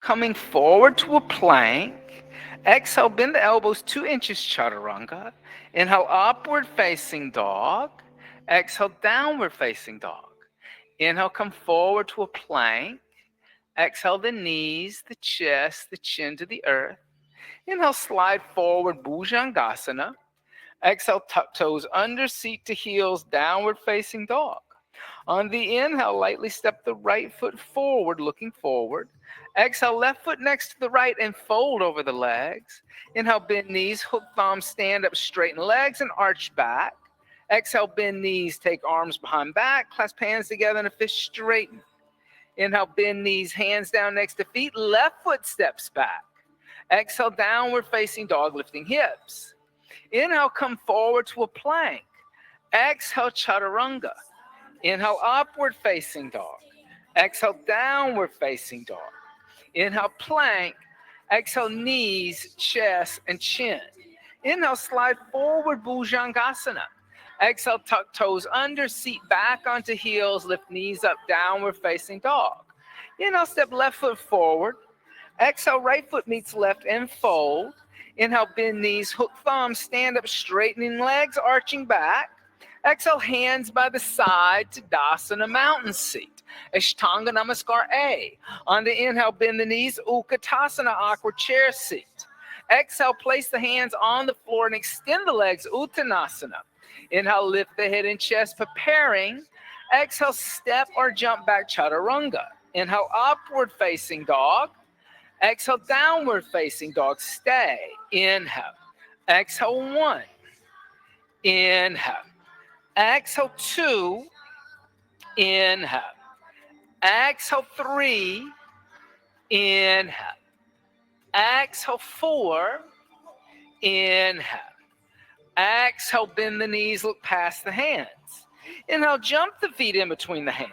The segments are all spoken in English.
Coming forward to a plank. Exhale, bend the elbows 2 inches, chaturanga. Inhale, upward facing dog. Exhale, downward facing dog. Inhale, come forward to a plank. Exhale, the knees, the chest, the chin to the earth. Inhale, slide forward, bhujangasana. Exhale, tuck toes under, seat to heels, downward facing dog. On the inhale, lightly step the right foot forward, looking forward. Exhale, left foot next to the right and fold over the legs. Inhale, bend knees, hook thumbs, stand up, straighten legs and arch back. Exhale, bend knees, take arms behind back, clasp hands together in a fist, straighten. Inhale, bend knees, hands down next to feet, left foot steps back. Exhale, downward facing dog, lifting hips. Inhale, come forward to a plank. Exhale, chaturanga. Inhale, upward facing dog. Exhale, downward facing dog. Inhale, plank. Exhale, knees, chest, and chin. Inhale, slide forward, bhujangasana. Exhale, tuck toes under, seat back onto heels, lift knees up, downward facing dog. Inhale, step left foot forward. Exhale, right foot meets left and fold. Inhale, bend knees, hook thumbs, stand up, straightening legs, arching back. Exhale, hands by the side to Dasana, mountain seat. Ashtanga Namaskar A. On the inhale, bend the knees, Utkatasana, awkward chair seat. Exhale, place the hands on the floor and extend the legs, Uttanasana. Inhale, lift the head and chest, preparing. Exhale, step or jump back, Chaturanga. Inhale, upward facing dog. Exhale, downward facing dog. Stay. Inhale. Exhale, 1. Inhale. Exhale, 2. Inhale. Exhale, 3. Inhale. Exhale, 4. Inhale. Exhale, bend the knees, look past the hands. Inhale, jump the feet in between the hands.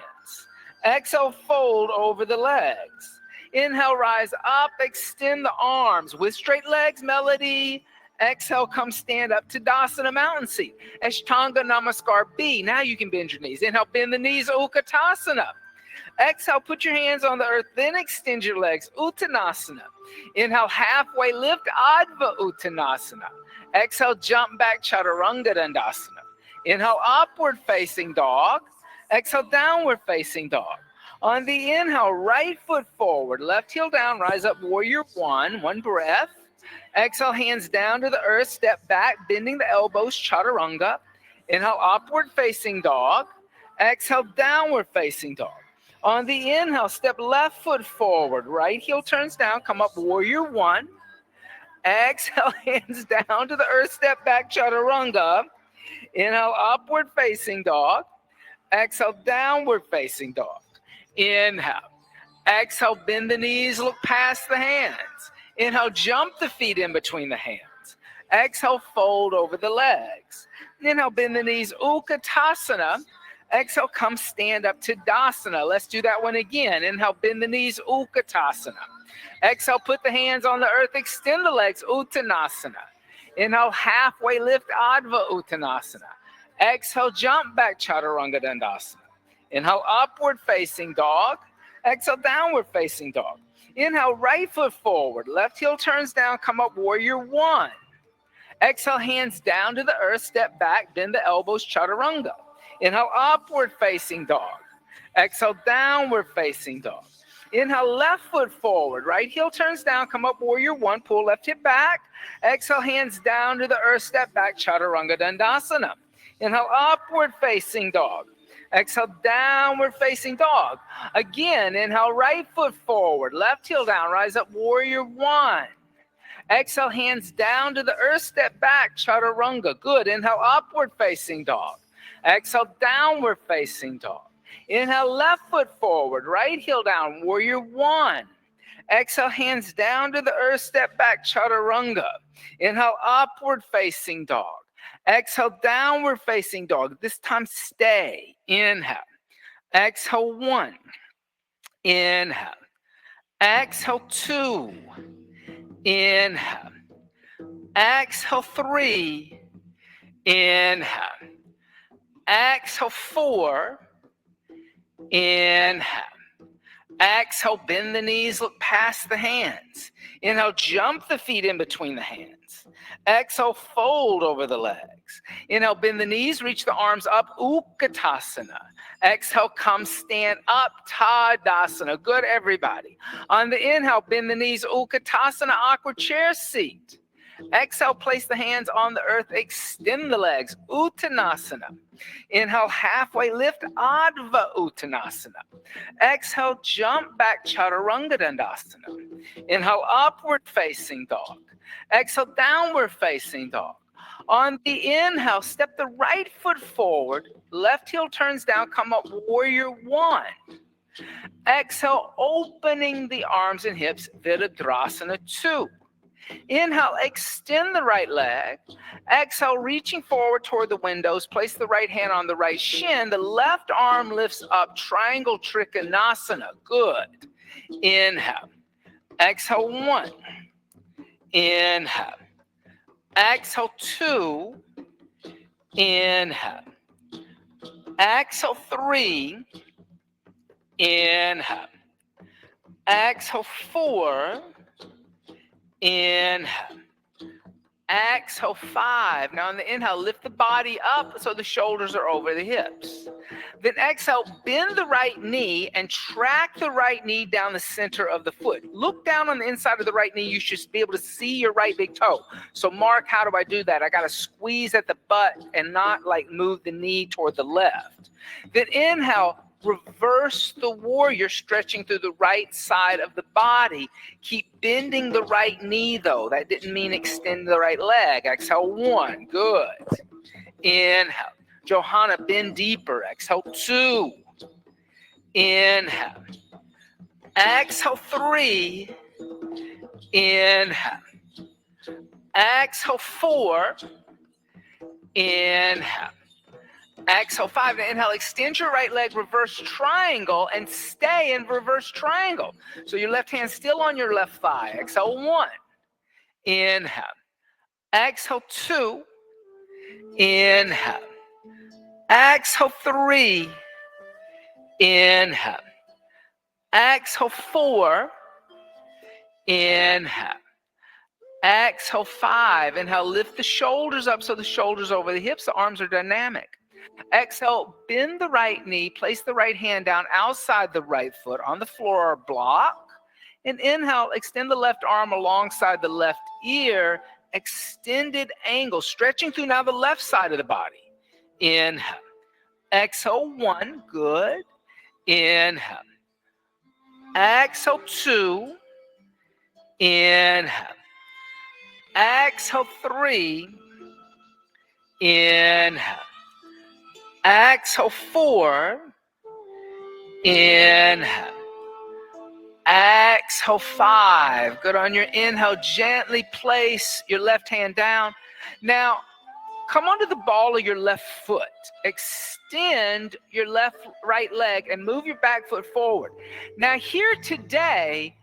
Exhale, fold over the legs. Inhale, rise up, extend the arms with straight legs, melody. Exhale, come stand up to Tadasana, mountain seat. Ashtanga Namaskar B. Now you can bend your knees. Inhale, bend the knees, Utkatasana. Exhale, put your hands on the earth, then extend your legs, Uttanasana. Inhale, halfway lift, Adva Uttanasana. Exhale, jump back, Chaturanga Dandasana. Inhale, upward facing dog. Exhale, downward facing dog. On the inhale, right foot forward, left heel down, rise up, warrior one breath. Exhale, hands down to the earth, step back, bending the elbows, Chaturanga. Inhale, upward facing dog. Exhale, downward facing dog. On the inhale, step left foot forward, right heel turns down, come up, warrior one. Exhale, hands down to the earth, step back, Chaturanga. Inhale, upward facing dog. Exhale, downward facing dog. Inhale. Exhale, bend the knees, look past the hands. Inhale, jump the feet in between the hands. Exhale, fold over the legs. Inhale, bend the knees, Utkatasana. Exhale, come stand up to Tadasana. Let's do that one again. Inhale, bend the knees, Utkatasana. Exhale, put the hands on the earth, extend the legs, Uttanasana. Inhale, halfway lift, Adva Uttanasana. Exhale, jump back, Chaturanga Dandasana. Inhale, upward facing dog. Exhale, downward facing dog. Inhale, right foot forward, left heel turns down, come up, warrior one. Exhale, hands down to the earth, step back, bend the elbows, Chaturanga. Inhale, upward facing dog. Exhale, downward facing dog. Inhale, left foot forward, right heel turns down, come up, warrior one, pull left hip back. Exhale, hands down to the earth, step back, Chaturanga Dandasana. Inhale, upward facing dog. Exhale, downward facing dog. Again, inhale, right foot forward, left heel down, rise up, warrior one. Exhale, hands down to the earth, step back, Chaturanga. Good. Inhale, upward facing dog. Exhale, downward facing dog. Inhale, left foot forward, right heel down, warrior one. Exhale, hands down to the earth, step back, Chaturanga. Inhale, upward facing dog. Exhale, downward facing dog. This time, stay. Inhale. Exhale, one. Inhale. Exhale, two. Inhale. Exhale, three. Inhale. Exhale, four. Inhale. Exhale, bend the knees, look past the hands. Inhale, jump the feet in between the hands. Exhale, fold over the legs. Inhale, bend the knees, reach the arms up, Utkatasana. Exhale, come stand up, Tadasana. Good, everybody. On the inhale, bend the knees, Utkatasana, awkward chair seat. Exhale, place the hands on the earth, extend the legs, Uttanasana. Inhale, halfway lift, Adva Uttanasana. Exhale, jump back, Chaturanga Dandasana. Inhale, upward facing dog. Exhale, downward facing dog. On the inhale, step the right foot forward, left heel turns down, come up, warrior one. Exhale, opening the arms and hips, Virabhadrasana 2. Inhale, extend the right leg. Exhale, reaching forward toward the windows. Place the right hand on the right shin. The left arm lifts up, triangle trikonasana. Good. Inhale. Exhale, one. Inhale. Exhale, two. Inhale. Exhale, three. Inhale. Exhale, four. Inhale. Exhale, 5. Now on the inhale, lift the body up so the shoulders are over the hips. Then exhale, bend the right knee and track the right knee down the center of the foot. Look down on the inside of the right knee. You should be able to see your right big toe. So Mark, how do I do that? I got to squeeze at the butt and not like move the knee toward the left. Then inhale, reverse the warrior, stretching through the right side of the body. Keep bending the right knee, though. That didn't mean extend the right leg. Exhale, 1. Good. Inhale. Johanna, bend deeper. Exhale, 2. Inhale. Exhale, 3. Inhale. Exhale, 4. Inhale. Exhale 5. Now inhale, extend your right leg, reverse triangle, and stay in reverse triangle. So your left hand still on your left thigh. Exhale 1. Inhale. Exhale 2. Inhale. Exhale 3. Inhale. Exhale 4. Inhale. Exhale 5. Inhale, lift the shoulders up so the shoulders over the hips, the arms are dynamic. Exhale, bend the right knee, place the right hand down outside the right foot on the floor or block. And inhale, extend the left arm alongside the left ear, extended angle, stretching through now the left side of the body. Inhale. Exhale 1, good. Inhale. Exhale 2. Inhale. Exhale 3. Inhale. Exhale 4. Inhale. Exhale 5. Good. On your inhale, gently place your left hand down. Now, come onto the ball of your left foot. Extend your right leg and move your back foot forward. Now, here today,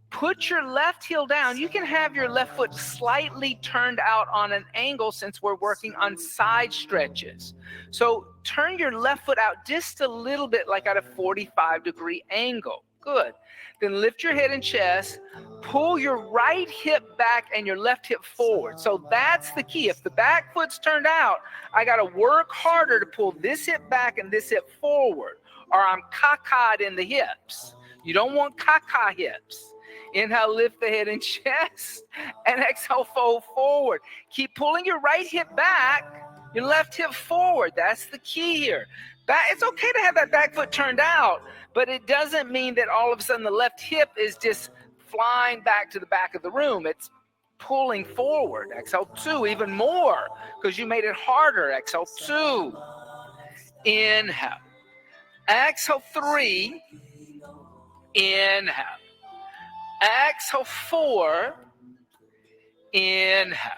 put your left heel down. You can have your left foot slightly turned out on an angle since we're working on side stretches. So turn your left foot out just a little bit, like at a 45-degree angle. Good. Then lift your head and chest. Pull your right hip back and your left hip forward. So that's the key. If the back foot's turned out, I got to work harder to pull this hip back and this hip forward, or I'm cockeyed in the hips. You don't want caca hips. Inhale, lift the head and chest, and exhale, fold forward. Keep pulling your right hip back, your left hip forward. That's the key here. It's okay to have that back foot turned out, but it doesn't mean that all of a sudden the left hip is just flying back to the back of the room. It's pulling forward. Exhale 2, even more, because you made it harder. Exhale 2. Inhale. Exhale 3. Inhale. Exhale 4. Inhale.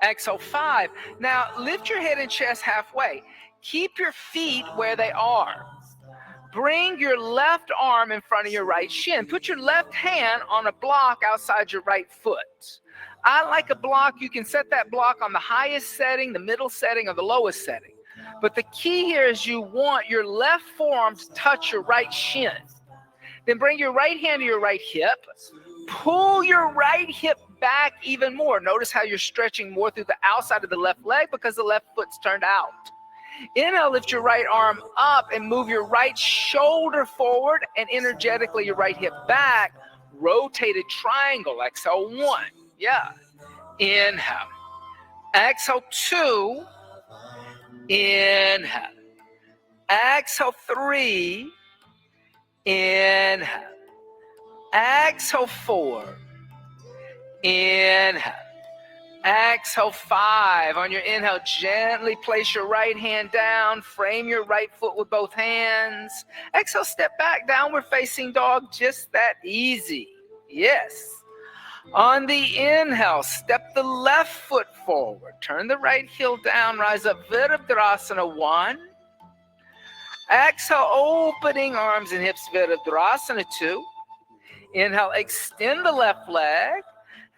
Exhale 5. Now lift your head and chest halfway. Keep your feet where they are. Bring your left arm in front of your right shin. Put your left hand on a block outside your right foot. I like a block. You can set that block on the highest setting, the middle setting, or the lowest setting. But the key here is you want your left forearm to touch your right shin. Then bring your right hand to your right hip. Pull your right hip back even more. Notice how you're stretching more through the outside of the left leg because the left foot's turned out. Inhale, lift your right arm up and move your right shoulder forward and energetically your right hip back. Rotated triangle. Exhale 1. Yeah. Inhale. Exhale 2. Inhale. Exhale 3. Inhale. Exhale 4. Inhale. Exhale 5. On your inhale, gently place your right hand down. Frame your right foot with both hands. Exhale, step back, downward facing dog. Just that easy. Yes. On the inhale, step the left foot forward. Turn the right heel down. Rise up, Virabhadrasana 1. Exhale, opening arms and hips, Virabhadrasana 2. Inhale, extend the left leg.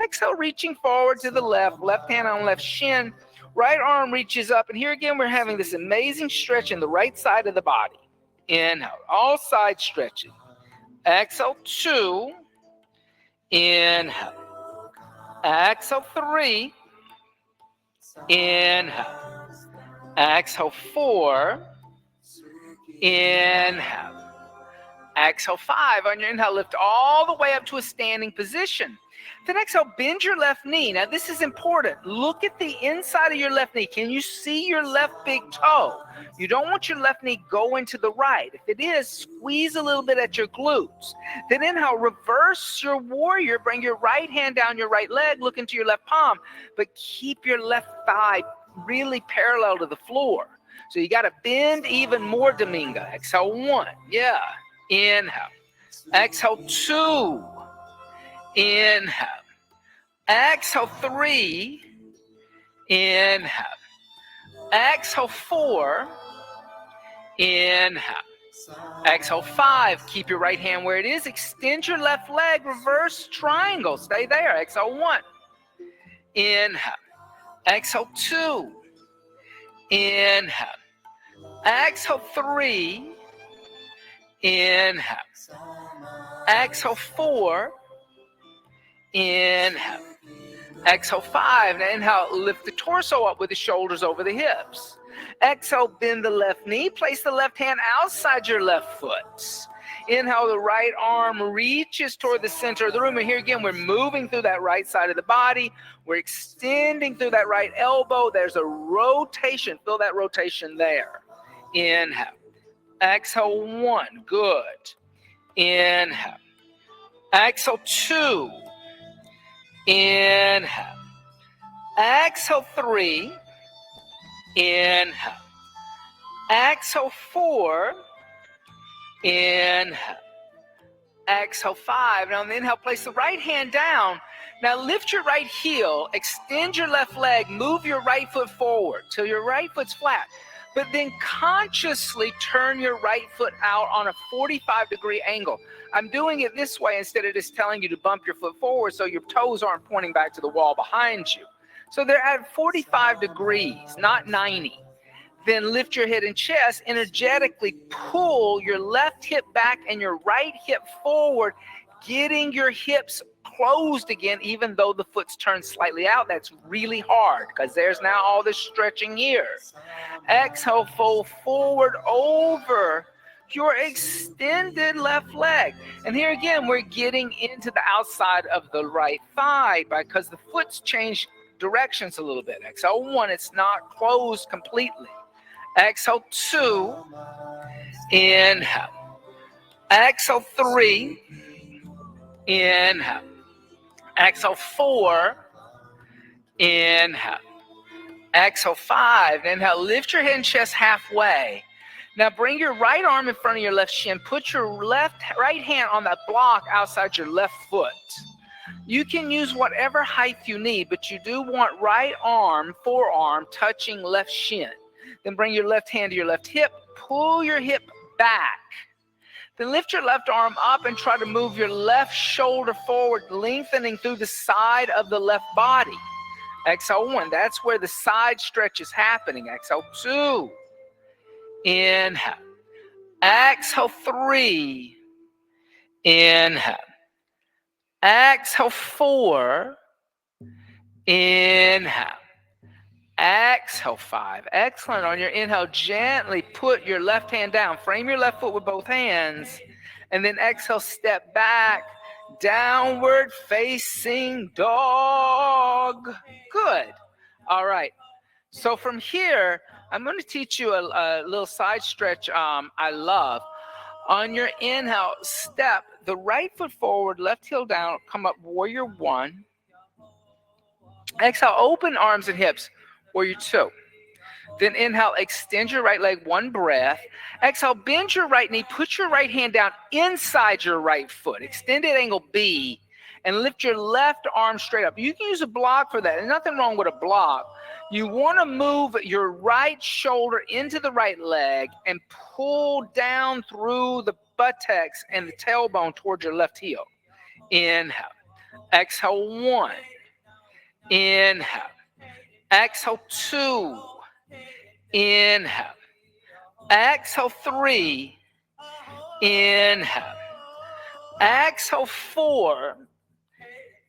Exhale, reaching forward to the left hand on left shin. Right arm reaches up. And here again, we're having this amazing stretch in the right side of the body. Inhale, all side stretching. Exhale, 2. Inhale. Exhale, 3. Inhale. Exhale, 4. Inhale. Exhale 5. On your inhale, lift all the way up to a standing position. Then exhale, bend your left knee. Now this is important. Look at the inside of your left knee. Can you see your left big toe? You don't want your left knee going to the right. If it is, squeeze a little bit at your glutes. Then inhale, reverse your warrior. Bring your right hand down your right leg. Look into your left palm. But keep your left thigh really parallel to the floor. So you got to bend even more, Dominga. Exhale 1. Yeah. Inhale. Exhale 2. Inhale. Exhale 3. Inhale. Exhale 4. Inhale. Exhale, 5. Keep your right hand where it is. Extend your left leg. Reverse triangle. Stay there. Exhale, 1. Inhale. Exhale, 2. Inhale. Exhale, 3. Inhale. Exhale, 4. Inhale. Exhale, 5. Now inhale, lift the torso up with the shoulders over the hips. Exhale, bend the left knee. Place the left hand outside your left foot. Inhale, the right arm reaches toward the center of the room. And here again, we're moving through that right side of the body. We're extending through that right elbow. There's a rotation. Feel that rotation there. Inhale. Exhale, 1. Good. Inhale. Exhale, 2. Inhale. Exhale, 3. Inhale. Exhale, 4. Inhale. Exhale, 5. Now on the inhale, place the right hand down. Now lift your right heel, extend your left leg, move your right foot forward till your right foot's flat. But then consciously turn your right foot out on a 45-degree angle. I'm doing it this way instead of just telling you to bump your foot forward so your toes aren't pointing back to the wall behind you. So they're at 45 degrees, not 90. Then lift your head and chest, energetically pull your left hip back and your right hip forward, getting your hips closed again, even though the foot's turned slightly out. That's really hard because there's now all this stretching here. Exhale, fold forward over your extended left leg. And here again, we're getting into the outside of the right thigh because the foot's changed directions a little bit. Exhale, 1, it's not closed completely. Exhale, 2. Inhale. Exhale, 3. Inhale. Exhale, 4. Inhale. Exhale, 5. Inhale, lift your head and chest halfway. Now bring your right arm in front of your left shin. Put your right hand on that block outside your left foot. You can use whatever height you need, but you do want right arm, forearm touching left shin. Then bring your left hand to your left hip. Pull your hip back. Then lift your left arm up and try to move your left shoulder forward, lengthening through the side of the left body. Exhale, 1. That's where the side stretch is happening. Exhale, 2. Inhale. Exhale, 3. Inhale. Exhale, 4. Inhale. Exhale, 5. Excellent. On your inhale, gently put your left hand down. Frame your left foot with both hands. And then exhale, step back. Downward facing dog. Good. All right. So from here, I'm going to teach you a little side stretch I love. On your inhale, step the right foot forward, left heel down, come up, warrior 1. Exhale, open arms and hips, warrior 2. Then inhale, extend your right leg, 1 breath. Exhale, bend your right knee, put your right hand down inside your right foot, extended angle B, and lift your left arm straight up. You can use a block for that. There's nothing wrong with a block. You want to move your right shoulder into the right leg and pull down through the buttocks and the tailbone towards your left heel. Inhale. Exhale, 1. Inhale. Exhale, 2. Inhale. Exhale, 3. Inhale. Exhale, 4.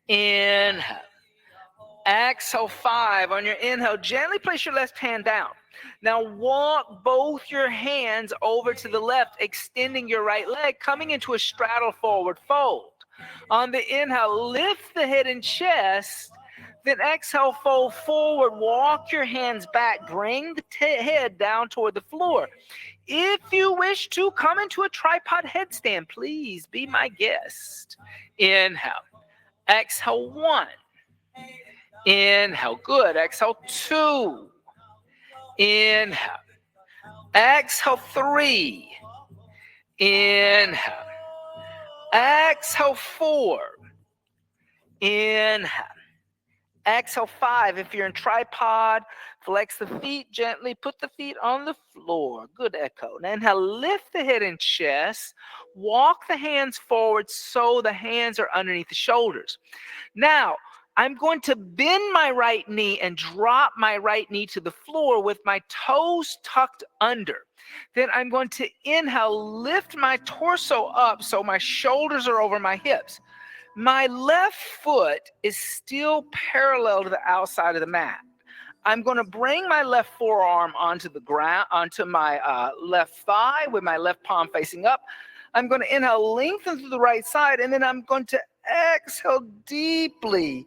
Inhale. Exhale, 5. On your inhale, gently place your left hand down. Now walk both your hands over to the left, extending your right leg, coming into a straddle forward fold. On the inhale, lift the head and chest. Then exhale, fold forward, walk your hands back, bring the head down toward the floor. If you wish to come into a tripod headstand, please be my guest. Inhale. Exhale, 1. Inhale. Good. Exhale, 2. Inhale. Exhale, 3. Inhale. Exhale, 4. Inhale. Exhale, 5. If you're in tripod, flex the feet gently. Put the feet on the floor. Good echo. Now inhale, lift the head and chest. Walk the hands forward so the hands are underneath the shoulders. Now, I'm going to bend my right knee and drop my right knee to the floor with my toes tucked under. Then I'm going to inhale, lift my torso up so my shoulders are over my hips. My left foot is still parallel to the outside of the mat. I'm going to bring my left forearm onto the ground, onto my left thigh with my left palm facing up. I'm going to inhale, lengthen to the right side, and then I'm going to exhale deeply,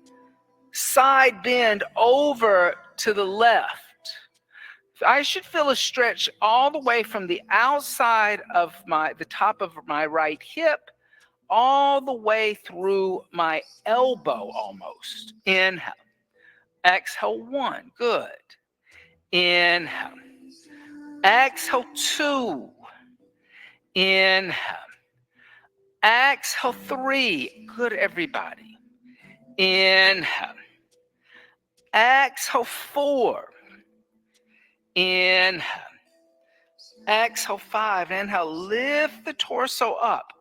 side bend over to the left. I should feel a stretch all the way from the outside of the top of my right hip all the way through my elbow almost. Inhale. Exhale, 1. Good. Inhale. Exhale, 2. Inhale. Exhale, 3. Good, everybody. Inhale. Exhale, 4. Inhale. Exhale, 5. Inhale, lift the torso up.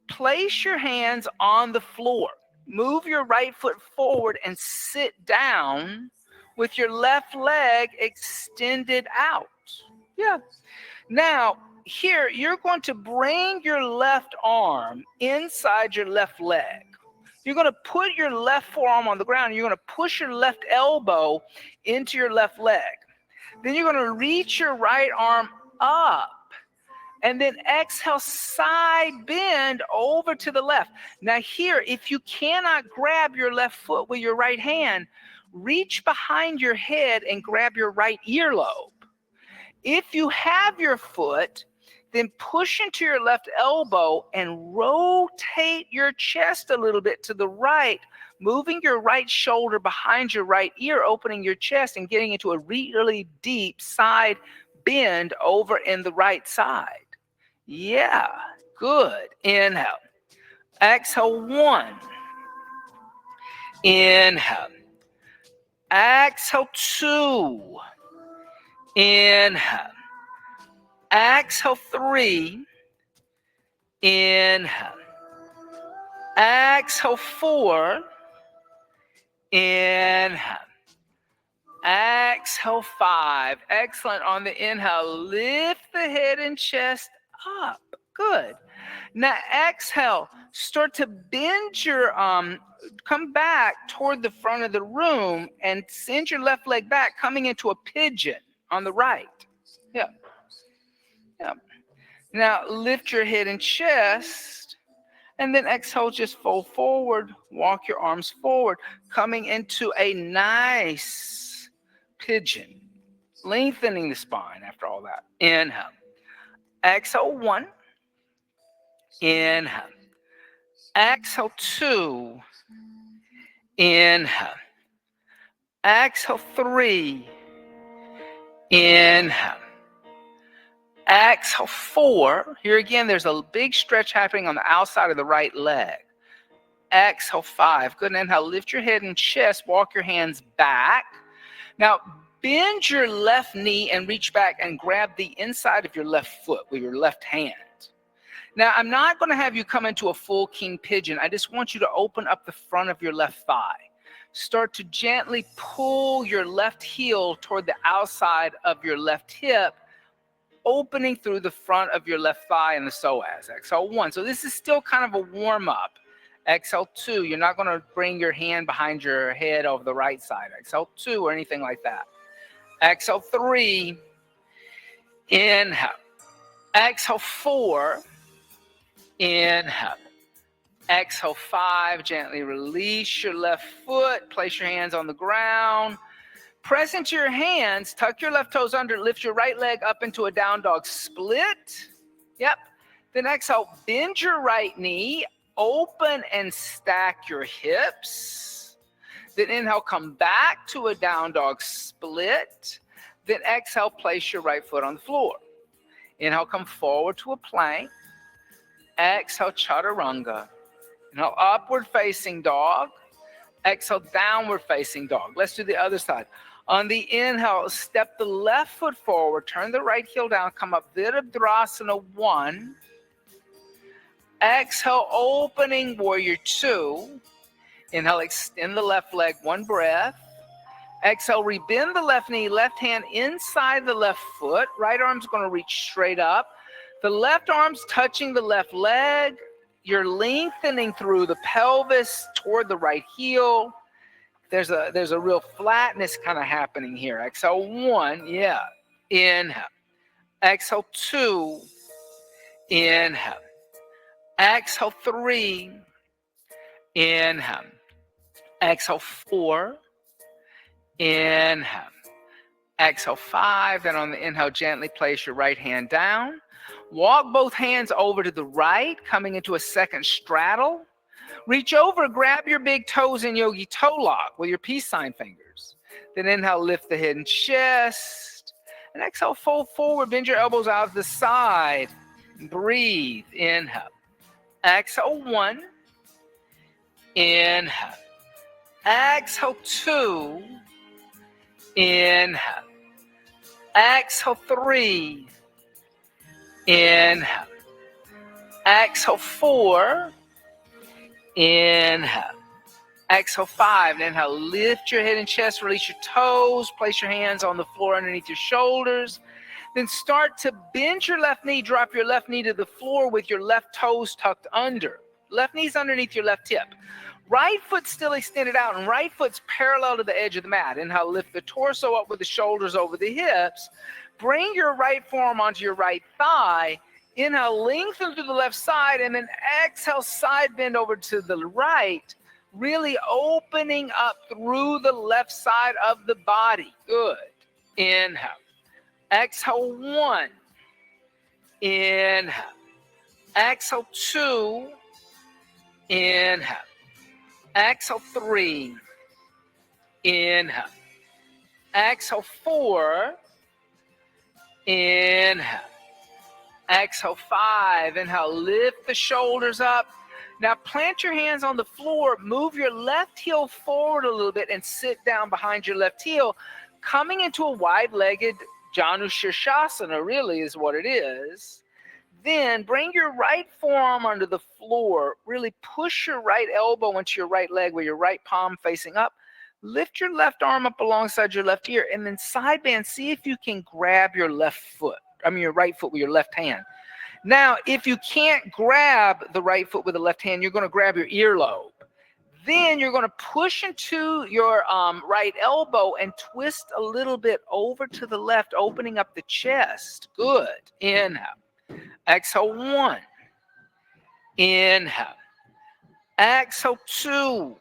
Place your hands on the floor. Move your right foot forward and sit down with your left leg extended out. Yeah. Now, here, you're going to bring your left arm inside your left leg. You're going to put your left forearm on the ground. You're going to push your left elbow into your left leg. Then you're going to reach your right arm up. And then exhale, side bend over to the left. Now here, if you cannot grab your left foot with your right hand, reach behind your head and grab your right earlobe. If you have your foot, then push into your left elbow and rotate your chest a little bit to the right, moving your right shoulder behind your right ear, opening your chest and getting into a really deep side bend over in the right side. Yeah, good. Inhale. Exhale, 1. Inhale. Exhale, 2. Inhale. Exhale, 3. Inhale. Exhale, 4. Inhale. Exhale, 5. Excellent. On the inhale, lift the head and chest up. Good. Now exhale, start to bend your come back toward the front of the room and send your left leg back, coming into a pigeon on the right. Yeah. Yeah. Now lift your head and chest, and then exhale, just fold forward, walk your arms forward, coming into a nice pigeon, lengthening the spine after all that. Inhale. Exhale, 1. Inhale. Exhale, 2. Inhale. Exhale, 3. Inhale. Exhale, 4. Here again, there's a big stretch happening on the outside of the right leg. Exhale, 5. Good. Inhale, lift your head and chest, walk your hands back. Now, bend your left knee and reach back and grab the inside of your left foot with your left hand. Now, I'm not going to have you come into a full king pigeon. I just want you to open up the front of your left thigh. Start to gently pull your left heel toward the outside of your left hip, opening through the front of your left thigh and the psoas. Exhale, 1. So this is still kind of a warm-up. Exhale, 2. You're not going to bring your hand behind your head over the right side. Exhale, 2 or anything like that. Exhale, 3. Inhale. Exhale, 4. Inhale. Exhale, 5. Gently release your left foot. Place your hands on the ground. Press into your hands. Tuck your left toes under. Lift your right leg up into a down dog split. Yep. Then exhale. Bend your right knee. Open and stack your hips. Then inhale. Come back to a down dog split. Then exhale. Place your right foot on the floor. Inhale. Come forward to a plank. Exhale, chaturanga. Inhale, upward facing dog. Exhale, downward facing dog. Let's do the other side. On the inhale, step the left foot forward, turn the right heel down, come up Virabhadrasana 1. Exhale, opening warrior 2. Inhale, extend the left leg, 1 breath. Exhale, rebend the left knee, left hand inside the left foot. Right arm's going to reach straight up. The left arm's touching the left leg. You're lengthening through the pelvis toward the right heel. There's a real flatness kind of happening here. Exhale, 1, yeah. Inhale. Exhale, 2. Inhale. Exhale, 3. Inhale. Exhale, 4. Inhale. Exhale, 5. Then on the inhale, gently place your right hand down. Walk both hands over to the right, coming into a second straddle. Reach over, grab your big toes in yogi toe lock with your peace sign fingers. Then inhale, lift the head and chest. And exhale, fold forward, bend your elbows out to the side. Breathe. Inhale. Exhale, 1. Inhale. Exhale, 2. Inhale. Exhale, 3. Inhale. Exhale, 4. Inhale. Exhale, 5. Inhale, lift your head and chest, release your toes, place your hands on the floor underneath your shoulders. Then start to bend your left knee, drop your left knee to the floor with your left toes tucked under. Left knee's underneath your left hip. Right foot still extended out, and right foot's parallel to the edge of the mat. Inhale, lift the torso up with the shoulders over the hips. Bring your right forearm onto your right thigh. Inhale, lengthen to the left side, and then exhale, side bend over to the right, really opening up through the left side of the body. Good. Inhale. Exhale, 1. Inhale. Exhale, 2. Inhale. Exhale, 3. Inhale. Exhale, 4. Inhale. Exhale, 5. Inhale, lift the shoulders up. Now plant your hands on the floor. Move your left heel forward a little bit and sit down behind your left heel, coming into a wide-legged Janu Shirshasana, really is what it is. Then bring your right forearm under the floor. Really push your right elbow into your right leg with your right palm facing up. Lift your left arm up alongside your left ear, and then side bend. See if you can grab your right foot with your left hand. Now, if you can't grab the right foot with the left hand, you're going to grab your earlobe. Then you're going to push into your right elbow and twist a little bit over to the left, opening up the chest. Good. Inhale. Exhale, 1. Inhale. Exhale, 2.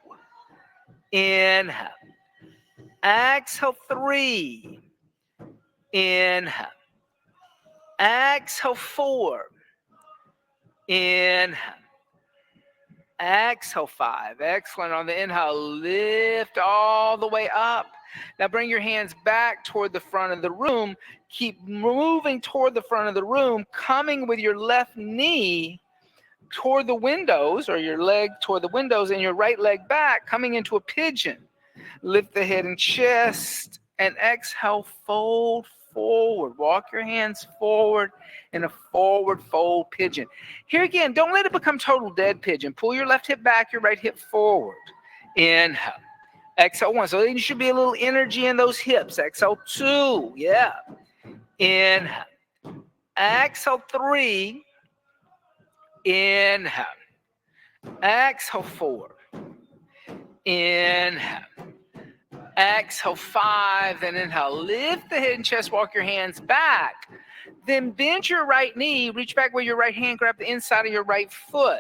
Inhale. Exhale, 3. Inhale. Exhale, 4. Inhale. Exhale, 5. Excellent. On the inhale, lift all the way up. Now bring your hands back toward the front of the room. Keep moving toward the front of the room, coming with your left knee toward the windows, or your leg toward the windows, and your right leg back, coming into a pigeon. Lift the head and chest, and exhale, fold forward. Walk your hands forward in a forward fold pigeon. Here again, don't let it become total dead pigeon. Pull your left hip back, your right hip forward. Inhale. Exhale, 1. So then you should be a little energy in those hips. Exhale, 2. Yeah. Inhale. Exhale, 3. Inhale. Exhale, 4. Inhale. Exhale, 5. Then inhale. Lift the head and chest. Walk your hands back. Then bend your right knee. Reach back with your right hand. Grab the inside of your right foot.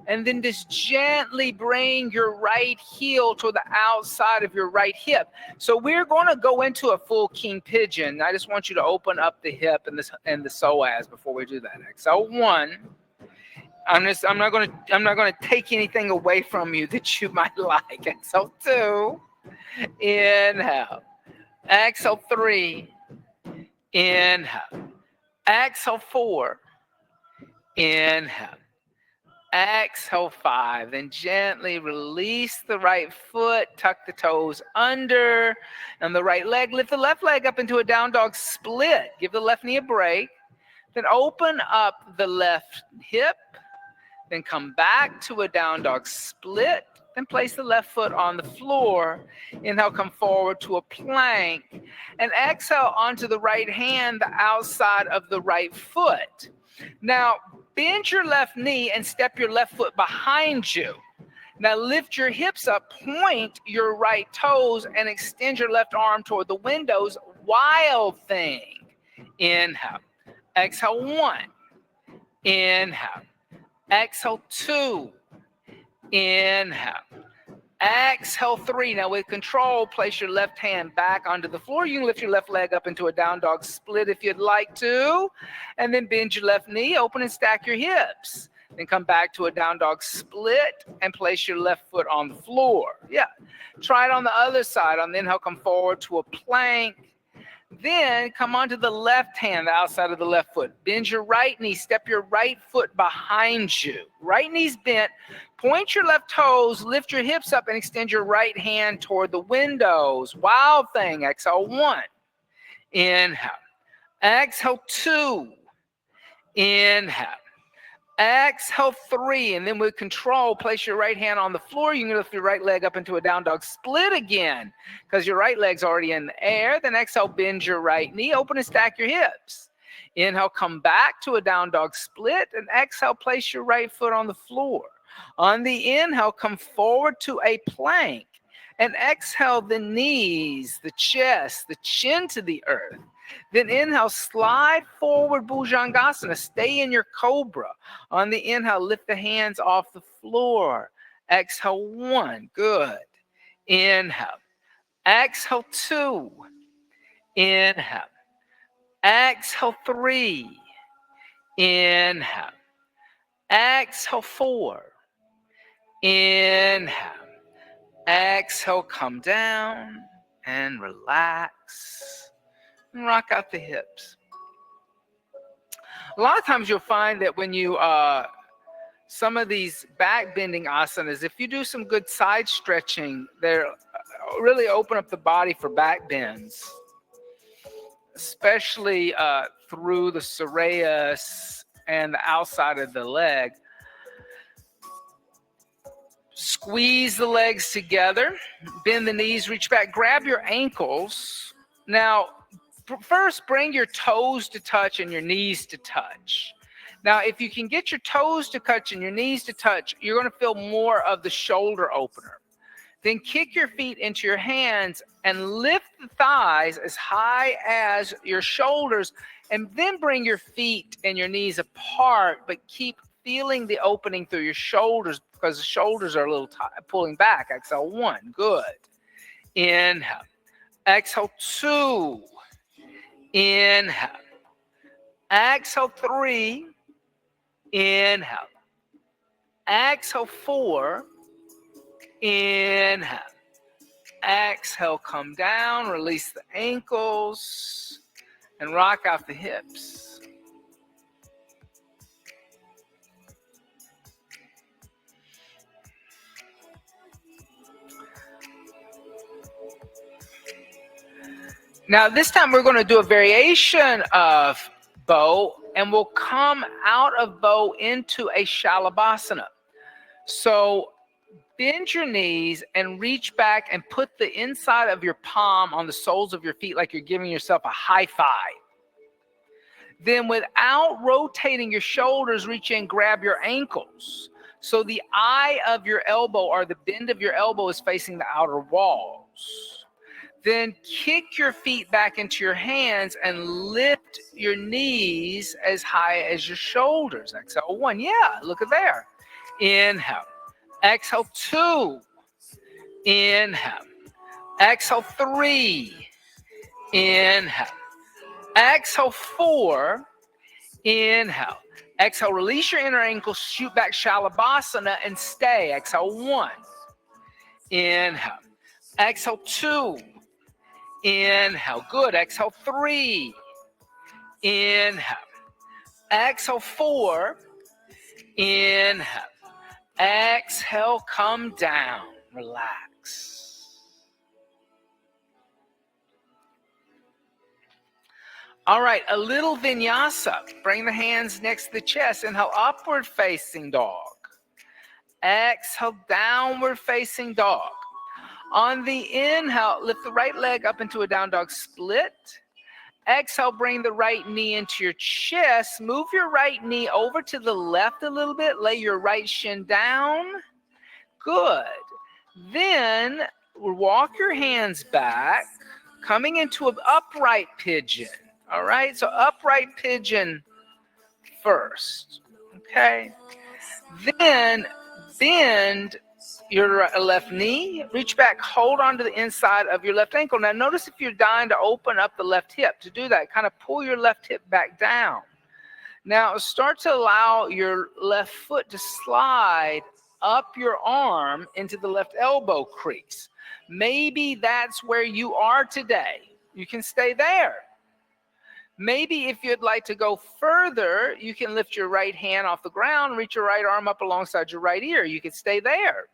And then just gently bring your right heel to the outside of your right hip. So we're going to go into a full king pigeon. I just want you to open up the hip and the psoas before we do that. Exhale, 1. I'm not going to take anything away from you that you might like. Exhale, 2. Inhale. Exhale, 3. Inhale. Exhale, 4. Inhale. Exhale 5. Then gently release the right foot, tuck the toes under, and the right leg. Lift the left leg up into a down dog split. Give the left knee a break. Then open up the left hip. Then come back to a down dog split. Then place the left foot on the floor. Inhale, come forward to a plank. And exhale onto the right hand, the outside of the right foot. Now, bend your left knee and step your left foot behind you. Now lift your hips up, point your right toes, and extend your left arm toward the windows. Wild thing. Inhale. Exhale 1. Inhale. Exhale 2. Inhale. Exhale 3. Now with control, place your left hand back onto the floor. You can lift your left leg up into a down dog split if you'd like to. And then bend your left knee, open and stack your hips. Then come back to a down dog split and place your left foot on the floor. Yeah. Try it on the other side. On the inhale, come forward to a plank. Then come onto the left hand, the outside of the left foot. Bend your right knee, step your right foot behind you. Right knee's bent. Point your left toes, lift your hips up, and extend your right hand toward the windows. Wild thing. Exhale 1. Inhale. Exhale 2. Inhale. Exhale 3, and then with control, place your right hand on the floor. You can lift your right leg up into a down dog split again because your right leg's already in the air. Then exhale, bend your right knee, open and stack your hips. Inhale, come back to a down dog split, and exhale, place your right foot on the floor. On the inhale, come forward to a plank, and exhale the knees, the chest, the chin to the earth. Then inhale, slide forward, Bhujangasana. Stay in your cobra. On the inhale, lift the hands off the floor. Exhale 1. Good. Inhale. Exhale 2. Inhale. Exhale 3. Inhale. Exhale 4. Inhale. Exhale, come down and relax. And rock out the hips. A lot of times you'll find that when you, some of these back bending asanas, if you do some good side stretching, they really open up the body for back bends, especially through the soleus and the outside of the leg. Squeeze the legs together, bend the knees, reach back, grab your ankles. Now, first, bring your toes to touch and your knees to touch. Now, if you can get your toes to touch and your knees to touch, you're going to feel more of the shoulder opener. Then kick your feet into your hands and lift the thighs as high as your shoulders, and then bring your feet and your knees apart, but keep feeling the opening through your shoulders because the shoulders are a little pulling back. Exhale 1. Good. Inhale. Exhale 2. Inhale. Exhale 3. Inhale. Exhale 4. Inhale. Exhale, come down, release the ankles, and rock out the hips. Now, this time we're going to do a variation of bow, and we'll come out of bow into a shalabhasana. So bend your knees and reach back and put the inside of your palm on the soles of your feet like you're giving yourself a high five. Then without rotating your shoulders, reach in, grab your ankles. So the eye of your elbow or the bend of your elbow is facing the outer walls. Then kick your feet back into your hands and lift your knees as high as your shoulders. Exhale 1. Yeah, look at there. Inhale. Exhale 2. Inhale. Exhale 3. Inhale. Exhale 4. Inhale. Exhale, release your inner ankle, shoot back shalabhasana and stay. Exhale 1. Inhale. Exhale 2. Inhale. Good. Exhale 3. Inhale. Exhale 4. Inhale. Exhale, come down. Relax. All right, a little vinyasa. Bring the hands next to the chest. Inhale, upward facing dog. Exhale, downward facing dog. On the inhale, lift the right leg up into a down dog split. Exhale, bring the right knee into your chest. Move your right knee over to the left a little bit. Lay your right shin down. Good. Then walk your hands back, coming into an upright pigeon. All right, so upright pigeon first. Okay. Then bend your left knee, reach back, hold on to the inside of your left ankle. Now notice if you're dying to open up the left hip. To do that, kind of pull your left hip back down. Now start to allow your left foot to slide up your arm into the left elbow crease. Maybe that's where you are today. You can stay there. Maybe if you'd like to go further, you can lift your right hand off the ground, reach your right arm up alongside your right ear. You can stay there.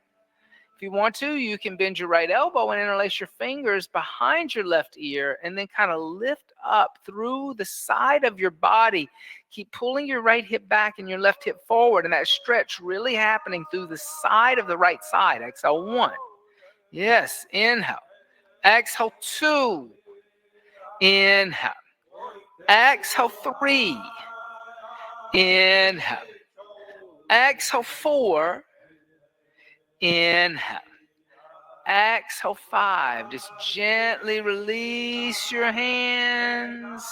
If you want to, you can bend your right elbow and interlace your fingers behind your left ear and then kind of lift up through the side of your body. Keep pulling your right hip back and your left hip forward, and that stretch really happening through the side of the right side. Exhale, 1. Yes, inhale. Exhale, 2. Inhale. Exhale, 3. Inhale. Exhale, 4. Inhale. Exhale, 5. Just gently release your hands.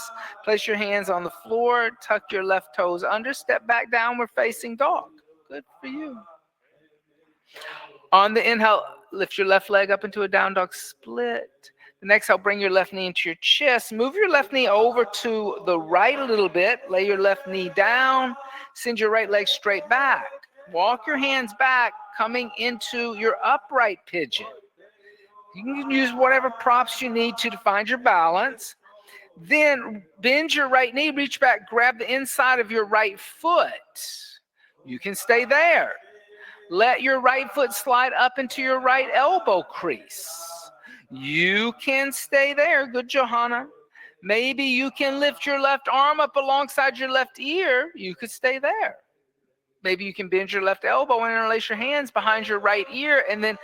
Place your hands on the floor. Tuck your left toes under. Step back, downward facing dog. Good for you. On the inhale, lift your left leg up into a down dog split. The next exhale, bring your left knee into your chest. Move your left knee over to the right a little bit. Lay your left knee down. Send your right leg straight back. Walk your hands back, coming into your upright pigeon. You can use whatever props you need to find your balance. Then bend your right knee, reach back, grab the inside of your right foot. You can stay there. Let your right foot slide up into your right elbow crease. You can stay there. Good, Johanna. Maybe you can lift your left arm up alongside your left ear. You could stay there. Maybe you can bend your left elbow and interlace your hands behind your right ear and then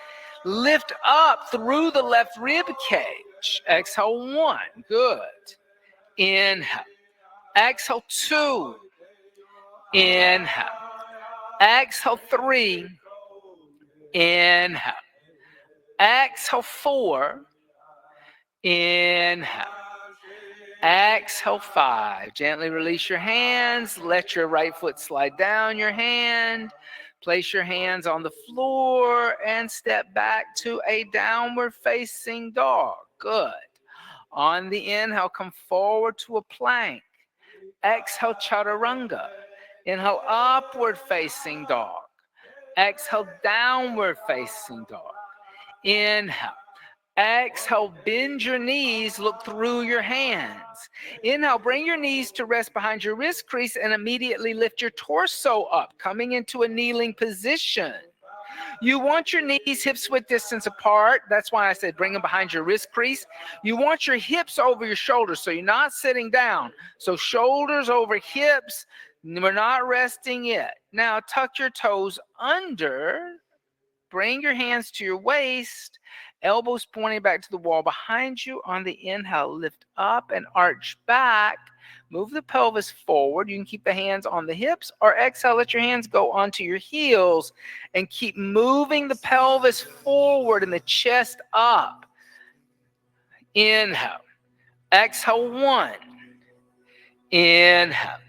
lift up through the left rib cage. Exhale, 1. Good. Inhale. Exhale, 2. Inhale. Exhale, 3. Inhale. Exhale, 4. Inhale. Exhale, 5. Gently release your hands. Let your right foot slide down your hand. Place your hands on the floor and step back to a downward facing dog. Good. On the inhale, come forward to a plank. Exhale, chaturanga. Inhale, upward facing dog. Exhale, downward facing dog. Inhale. Exhale, bend your knees, look through your hands. Inhale, bring your knees to rest behind your wrist crease and immediately lift your torso up, coming into a kneeling position. You want your knees hips width distance apart. That's why I said bring them behind your wrist crease. You want your hips over your shoulders, so you're not sitting down. So shoulders over hips, we're not resting yet. Now tuck your toes under. Bring your hands to your waist, elbows pointing back to the wall behind you. On the inhale, lift up and arch back. Move the pelvis forward. You can keep the hands on the hips, or exhale, let your hands go onto your heels and keep moving the pelvis forward and the chest up. Inhale. Exhale, 1. Inhale.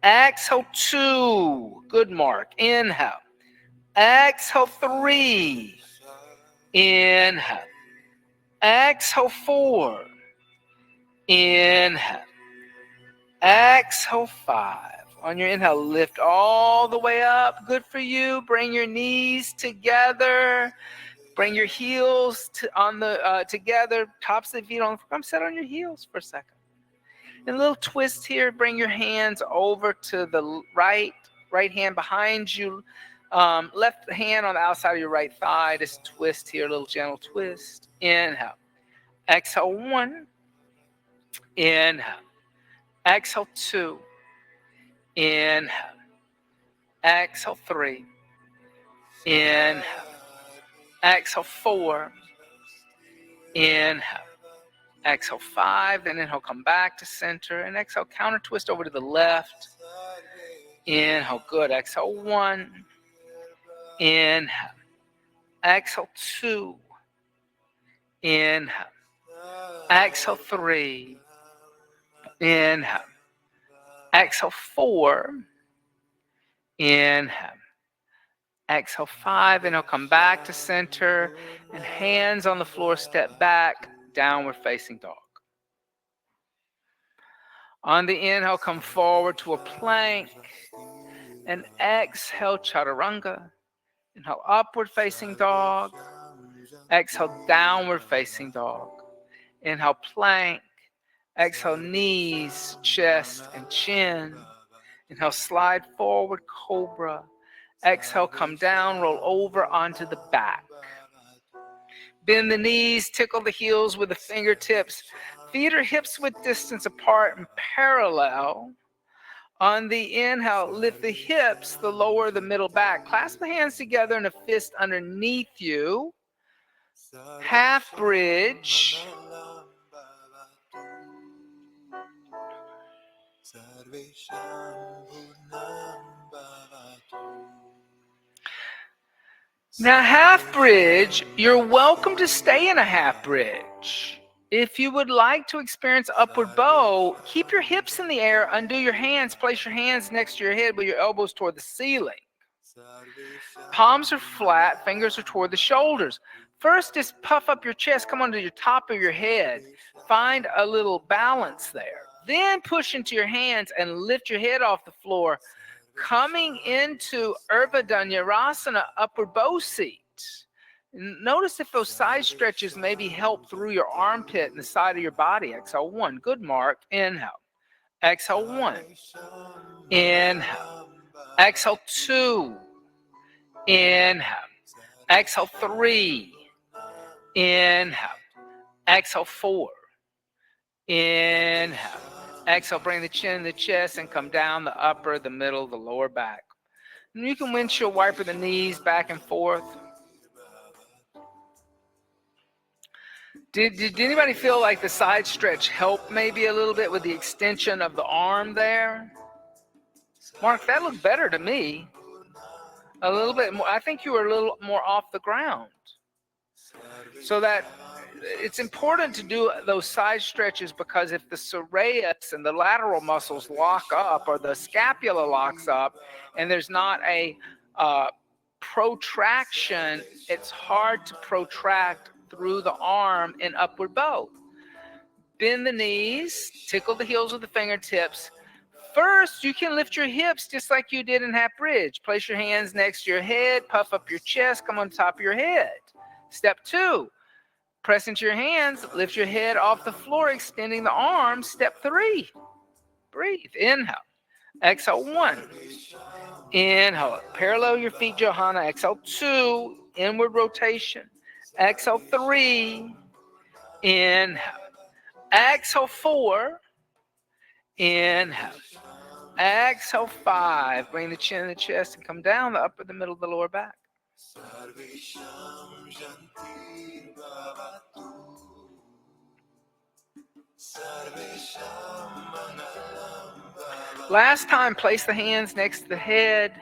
Exhale, 2. Good, Mark. Inhale. Exhale, 3. Inhale. Exhale, 4. Inhale. Exhale, 5. On your inhale, lift all the way up. Good for you. Bring your knees together. Bring your heels together. Tops of the feet on. Come sit on your heels for a second. And a little twist here. Bring your hands over to the right hand behind you. Left hand on the outside of your right thigh. Just twist here, a little gentle twist. Inhale. Exhale, 1. Inhale. Exhale, 2. Inhale. Exhale, 3. Inhale. Exhale, 4. Inhale. Exhale, 5. Then inhale, come back to center. And exhale, counter twist over to the left. Inhale, good. Exhale, 1. Inhale. Exhale, 2. Inhale. Exhale, 3. Inhale. Exhale, 4. Inhale. Exhale, 5. Inhale, come back to center. And hands on the floor, step back, downward facing dog. On the inhale, come forward to a plank. And exhale, chaturanga. Inhale, upward facing dog. Exhale, downward facing dog. Inhale, plank. Exhale, knees, chest, and chin. Inhale, slide forward, cobra. Exhale, come down, roll over onto the back. Bend the knees, tickle the heels with the fingertips. Feet or hips width distance apart and parallel. On the inhale, lift the hips, the lower, the middle back. Clasp the hands together in a fist underneath you. Half bridge. Now, half bridge, you're welcome to stay in a half bridge. If you would like to experience upward bow, keep your hips in the air, undo your hands, place your hands next to your head with your elbows toward the ceiling. Palms are flat, fingers are toward the shoulders. First, just puff up your chest, come onto your top of your head. Find a little balance there. Then push into your hands and lift your head off the floor, coming into Urdhva upward bow seat. Notice if those side stretches maybe help through your armpit and the side of your body. Exhale, 1. Good, Mark. Inhale. Exhale, 1. Inhale. Exhale, 2. Inhale. Exhale, 3. Inhale. Exhale, 4. Inhale. Exhale, bring the chin to the chest and come down the upper, the middle, the lower back. And you can windshield wiper the knees back and forth. Did anybody feel like the side stretch helped maybe a little bit with the extension of the arm there? Mark, that looked better to me. A little bit more. I think you were a little more off the ground. So that it's important to do those side stretches, because if the serratus and the lateral muscles lock up, or the scapula locks up, and there's not a protraction, it's hard to protract through the arm in upward bow. Bend the knees, tickle the heels with the fingertips. First, you can lift your hips just like you did in half bridge. Place your hands next to your head, puff up your chest, come on top of your head. Step 2, press into your hands, lift your head off the floor, extending the arms. Step 3, breathe. Inhale. Exhale, 1. Inhale. Parallel your feet, Johanna. Exhale, 2. Inward rotation. Exhale, 3. Inhale. Exhale, 4. Inhale. Exhale, 5. Bring the chin to the chest and come down the upper, the middle, the lower back. Last time, place the hands next to the head.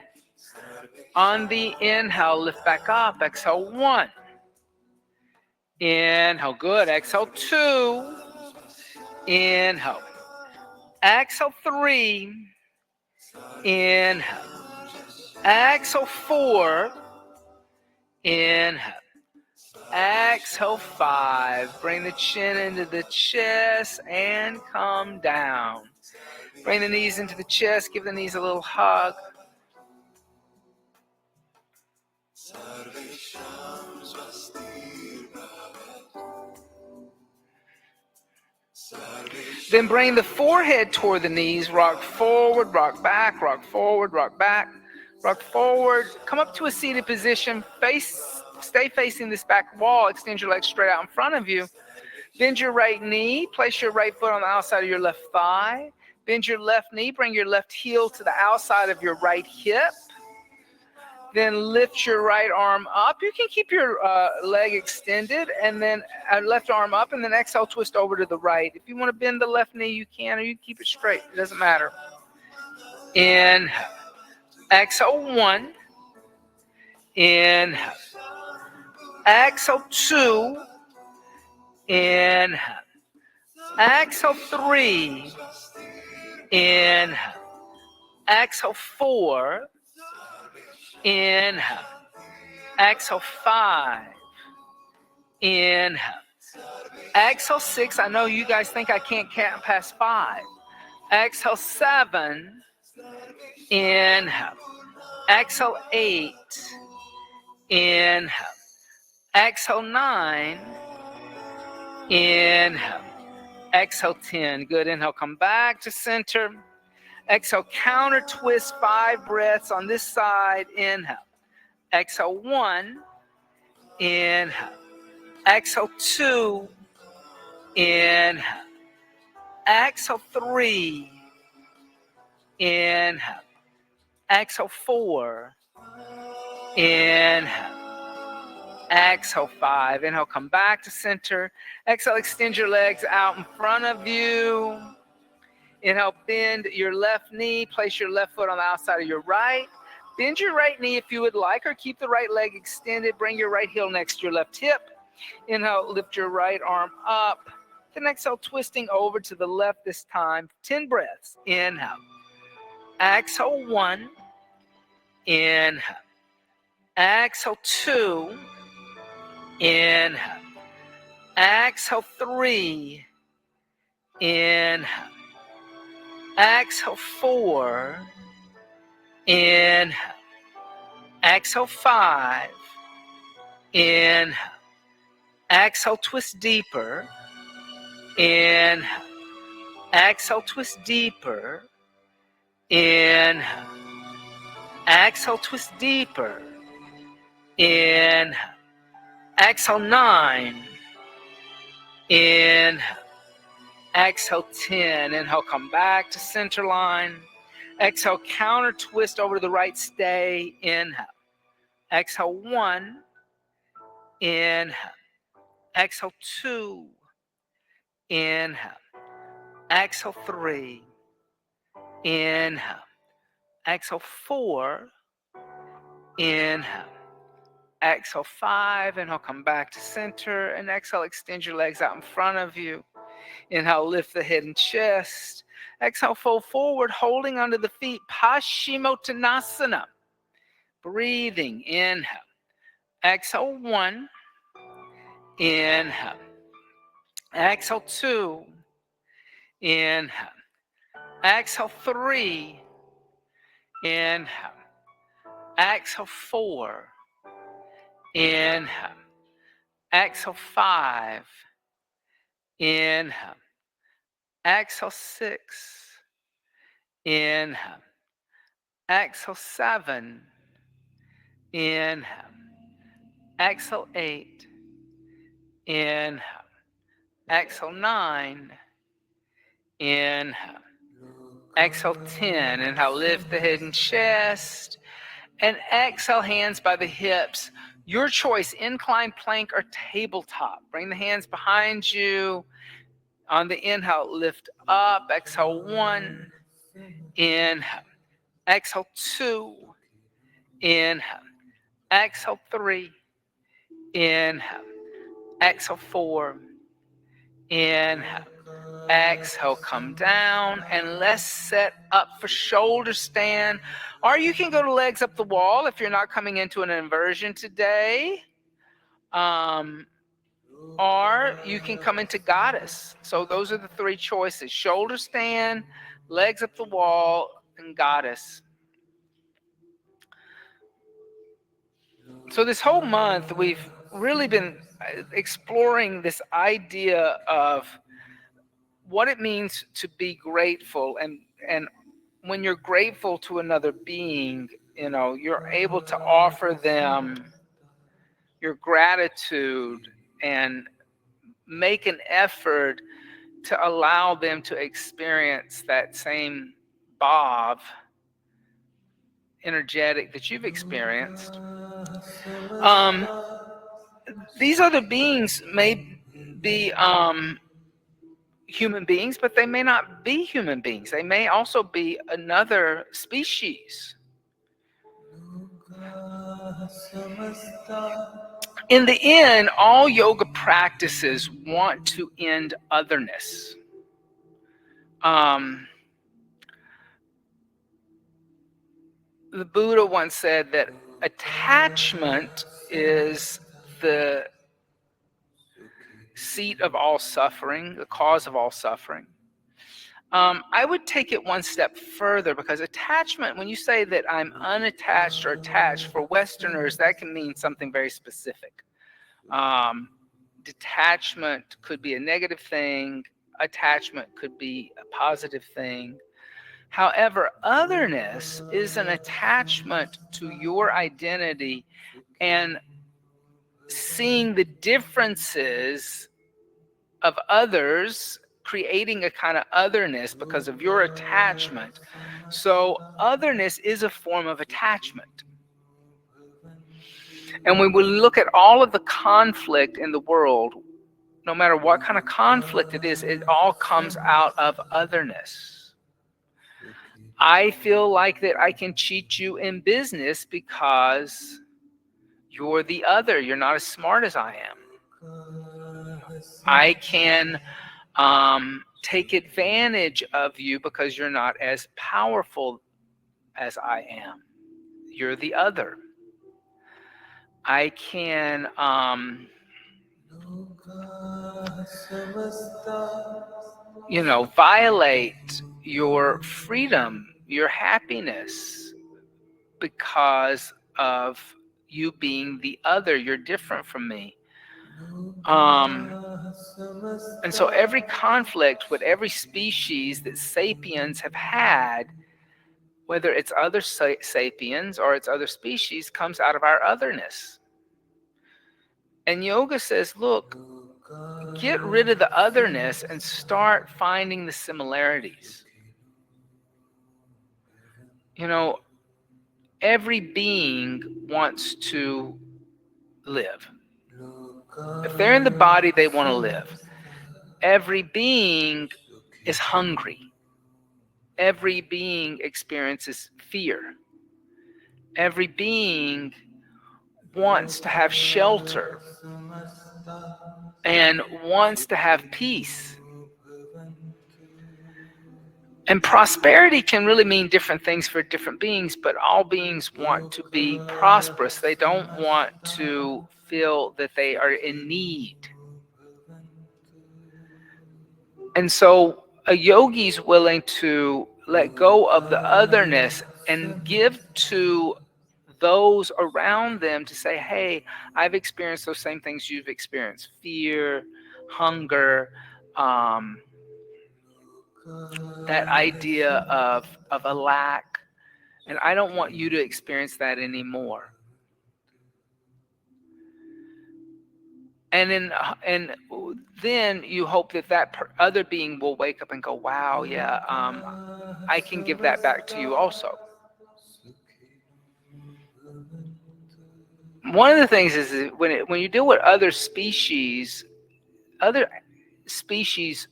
On the inhale, lift back up. Exhale, 1. Inhale, good. Exhale, 2. Inhale. Exhale, 3. Inhale. Exhale, 4. Inhale. Exhale, 5. Bring the chin into the chest and come down. Bring the knees into the chest. Give the knees a little hug. Then bring the forehead toward the knees. Rock forward, rock back, rock forward, rock back. Rock forward. Come up to a seated position. Stay facing this back wall. Extend your legs straight out in front of you. Bend your right knee. Place your right foot on the outside of your left thigh. Bend your left knee. Bring your left heel to the outside of your right hip. Then lift your right arm up. You can keep your leg extended and then left arm up, and then exhale, twist over to the right. If you want to bend the left knee, you can, or you can keep it straight. It doesn't matter. Inhale. Exhale, 1. Inhale. Exhale, 2. Inhale. Exhale, 3. Inhale. Exhale, 4. Inhale. Exhale, 5. Inhale. Exhale, 6. I know you guys think I can't count past 5. Exhale, 7. Inhale. Exhale, 8. Inhale. Exhale, 9. Inhale. Exhale, 10. Good. Inhale, come back to center. Exhale, counter twist 5 breaths on this side. Inhale. Exhale, 1. Inhale. Exhale, 2. Inhale. Exhale, 3. Inhale. Exhale, 4. Inhale. Exhale, 5. Inhale, come back to center. Exhale, extend your legs out in front of you. Inhale, bend your left knee. Place your left foot on the outside of your right. Bend your right knee if you would like, or keep the right leg extended. Bring your right heel next to your left hip. Inhale, lift your right arm up. Then exhale, twisting over to the left this time. 10 breaths. Inhale. Exhale, 1. Inhale. Exhale, 2. Inhale. Exhale, 3. Inhale. Exhale, 4. Inhale. Exhale, 5. Inhale. Exhale, twist deeper. Inhale. Exhale, twist deeper. Inhale. Exhale, twist deeper. Inhale. Exhale, 9. Inhale. Exhale, 10. Inhale, come back to center line. Exhale, counter twist over to the right, stay. Inhale. Exhale, 1. Inhale. Exhale, 2. Inhale. Exhale, 3. Inhale. Exhale, 4. Inhale. Exhale, 5. Inhale, come back to center. And exhale, extend your legs out in front of you. Inhale, lift the head and chest. Exhale, fold forward, holding onto the feet. Paschimottanasana. Breathing. Inhale. Exhale, 1. Inhale. Exhale, 2. Inhale. Exhale, 3. Inhale. Exhale, 4. Inhale. Exhale, 5. Inhale. Exhale, 6. Inhale. Exhale, 7. Inhale. Exhale, 8. Inhale. Exhale, 9. Inhale. Exhale, 10. Inhale, lift the head and chest. And exhale, hands by the hips. Your choice, incline plank or tabletop. Bring the hands behind you. On the inhale, lift up. Exhale, 1. Inhale. Exhale, 2. Inhale. Exhale, 3. Inhale. Exhale, 4. Inhale. Exhale, come down, and let's set up for shoulder stand. Or you can go to legs up the wall if you're not coming into an inversion today. Or you can come into goddess. So those are the 3 choices: shoulder stand, legs up the wall, and goddess. So this whole month, we've really been exploring this idea of what it means to be grateful, and when you're grateful to another being, you're able to offer them your gratitude and make an effort to allow them to experience that same Bob energetic that you've experienced. Um, these other beings may be human beings, but they may not be human beings. They may also be another species. In the end, all yoga practices want to end otherness. Um, the Buddha once said that attachment is the seat of all suffering, the cause of all suffering. I would take it one step further, because attachment, when you say that I'm unattached or attached, for Westerners, that can mean something very specific. Um, Detachment could be a negative thing, attachment could be a positive thing. However, otherness is an attachment to your identity and seeing the differences of others, creating a kind of otherness because of your attachment. So, otherness is a form of attachment. And when we look at all of the conflict in the world, no matter what kind of conflict it is, it all comes out of otherness. I feel like that I can cheat you in business because you're the other. You're not as smart as I am. I can take advantage of you because you're not as powerful as I am. You're the other. I can violate your freedom, your happiness, because of you being the other. You're different from me. Um, and so every conflict with every species that sapiens have had, whether it's other sapiens or it's other species, comes out of our otherness. And yoga says, look, get rid of the otherness and start finding the similarities. Every being wants to live. If they're in the body, they want to live. Every being is hungry. Every being experiences fear. Every being wants to have shelter and wants to have peace. And prosperity can really mean different things for different beings, but all beings want to be prosperous. They don't want to feel that they are in need. And so a yogi's willing to let go of the otherness and give to those around them to say, hey, I've experienced those same things you've experienced: fear, hunger, that idea of a lack. And I don't want you to experience that anymore. And then you hope that other being will wake up and go, wow, yeah, I can give that back to you also. One of the things is that when you deal with other species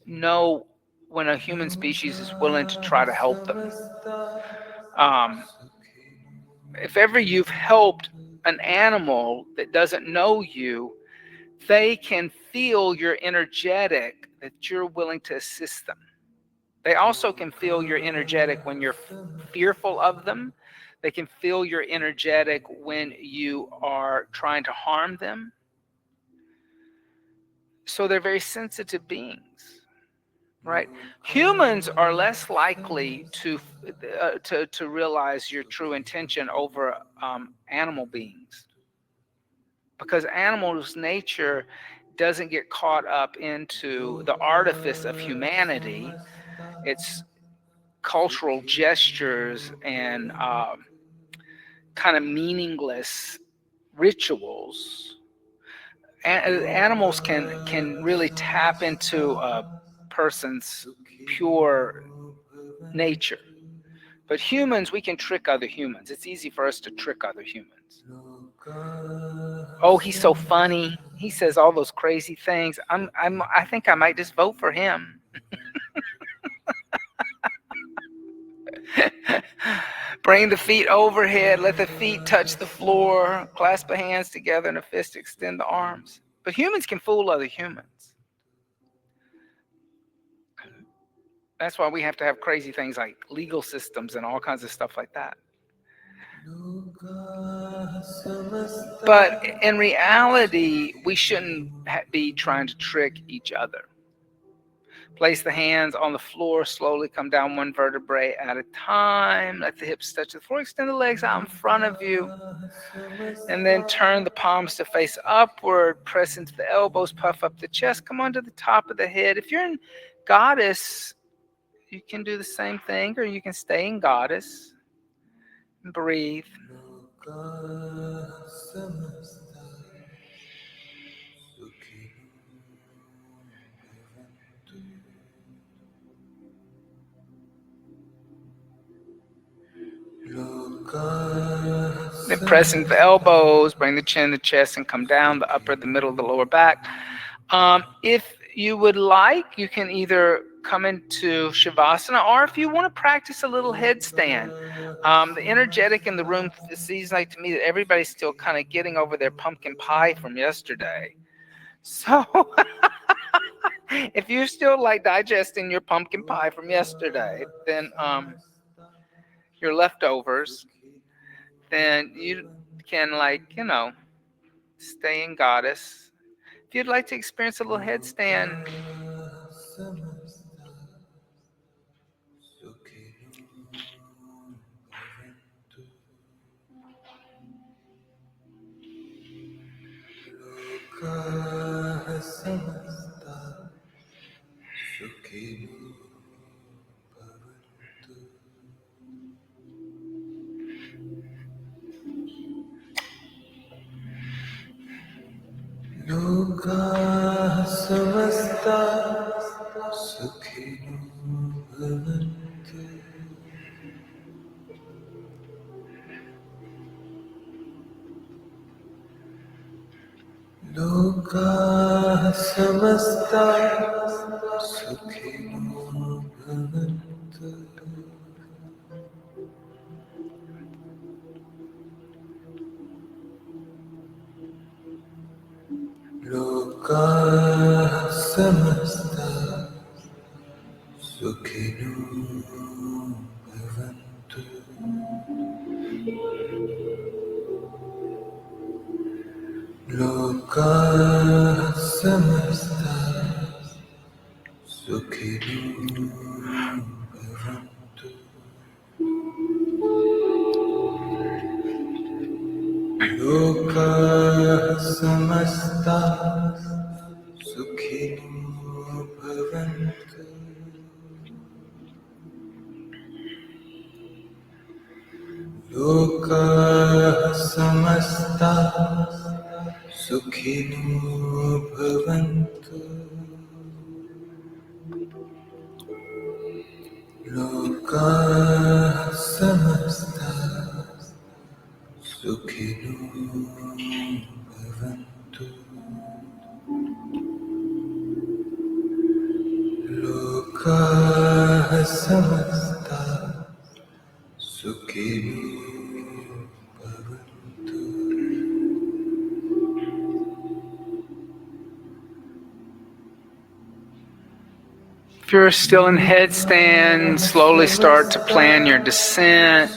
know when a human species is willing to try to help them. Um, if ever you've helped an animal that doesn't know you, they can feel your energetic that you're willing to assist them. They also can feel your energetic when you're fearful of them. They can feel your energetic when you are trying to harm them. So they're very sensitive beings, right? Humans are less likely to realize your true intention over animal beings, because animals' nature doesn't get caught up into the artifice of humanity. It's cultural gestures and kind of meaningless rituals. Animals can really tap into a person's pure nature. But humans, we can trick other humans. It's easy for us to trick other humans. Oh, he's so funny. He says all those crazy things. I think I might just vote for him. Bring the feet overhead. Let the feet touch the floor. Clasp the hands together in a fist. Extend the arms. But humans can fool other humans. That's why we have to have crazy things like legal systems and all kinds of stuff like that. But in reality, we shouldn't be trying to trick each other. Place the hands on the floor, slowly come down one vertebrae at a time. Let the hips touch the floor, extend the legs out in front of you. And then turn the palms to face upward, press into the elbows, puff up the chest, come onto the top of the head. If you're in goddess, you can do the same thing, or you can stay in goddess and breathe. Then press into the elbows, bring the chin, the chest, and come down, the upper, the middle, the lower back. If you would like, you can either come into Shavasana, or if you want to practice a little headstand. The energetic in the room seems like to me that everybody's still kind of getting over their pumpkin pie from yesterday. So if you're still like digesting your pumpkin pie from yesterday, then your leftovers, then you can, like, stay in goddess. If you'd like to experience a little headstand, if you're still in headstand, slowly start to plan your descent.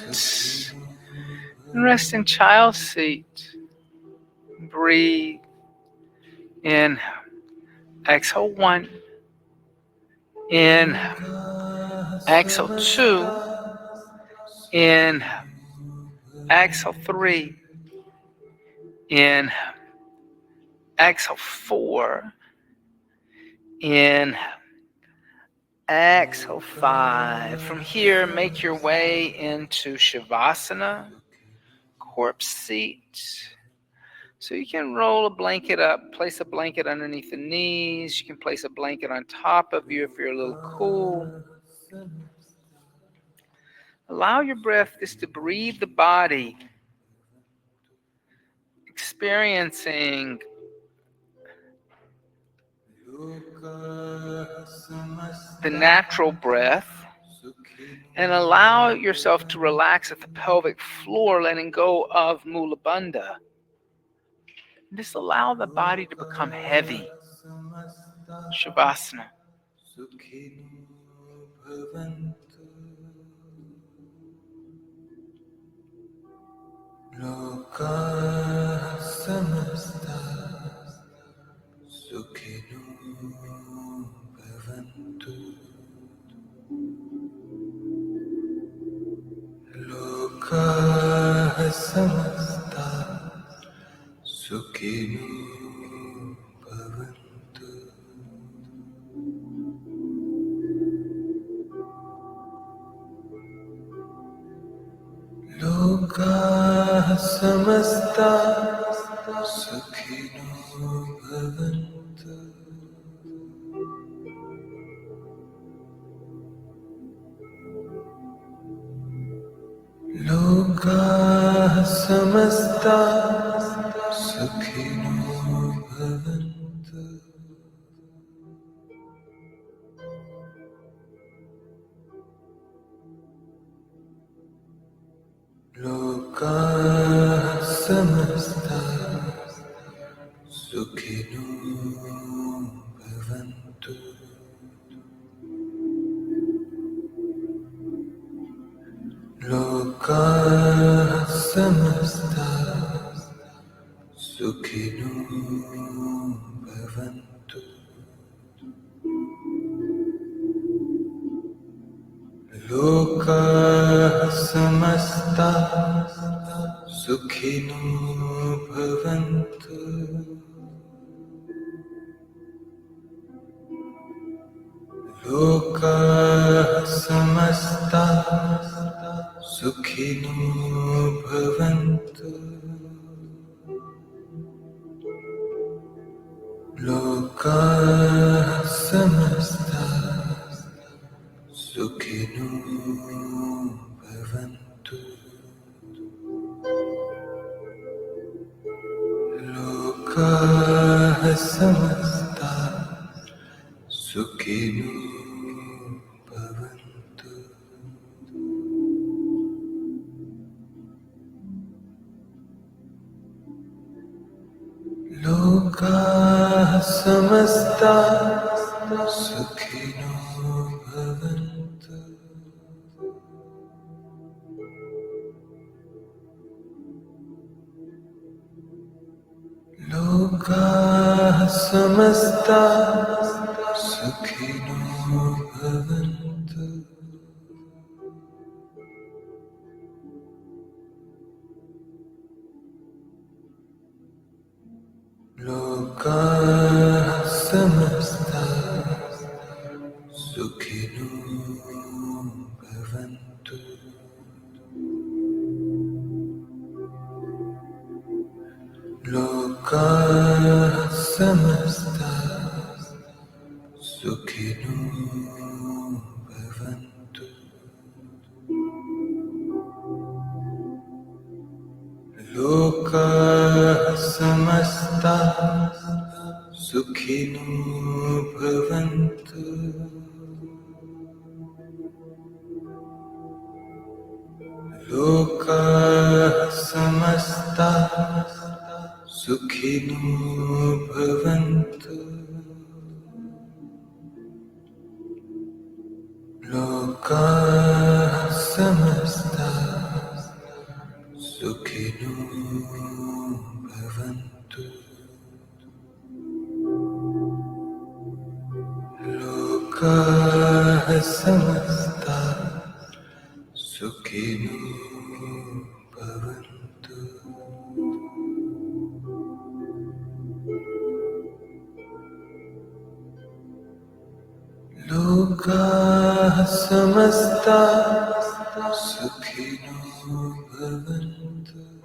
And rest in child's seat. Breathe. Inhale. Exhale 1. Inhale. Exhale 2. Inhale. Exhale 3. Inhale. Exhale 4. Inhale. Exhale 5. From here, make your way into Shavasana, corpse seat. So you can roll a blanket up, place a blanket underneath the knees. You can place a blanket on top of you if you're a little cool. Allow your breath just to breathe the body, experiencing the natural breath, and allow yourself to relax at the pelvic floor, letting go of Mula Bandha. Just allow the body to become heavy. Shavasana. Loka samasta sukhino bhavantu. Loka samasta sukhino bhavantu. Loka samasta sukhino bhavantu. Loka samasta sukhino bhavantu. Loka samasta sukhino bhavantu. Loka samasta sukhino bhavantu. Loka samasta sukhino bhavantu. Loka samasta sukhino bhavantu. Loka samasta sukhino bhavantu. Loka samasta sukhino bhavantu. Loka samasta sukhino bhavantu. Loka samasta sukhino bhavantu. Loka samasta sukhino bhavantu. Loka samasta sukhino bhavantu. Loka samasta sukhino bhavantu. Loka samasta sukhino bhavantu. Loka samasta sukhino bhavantu. Loka samasta sukhino bhavantu.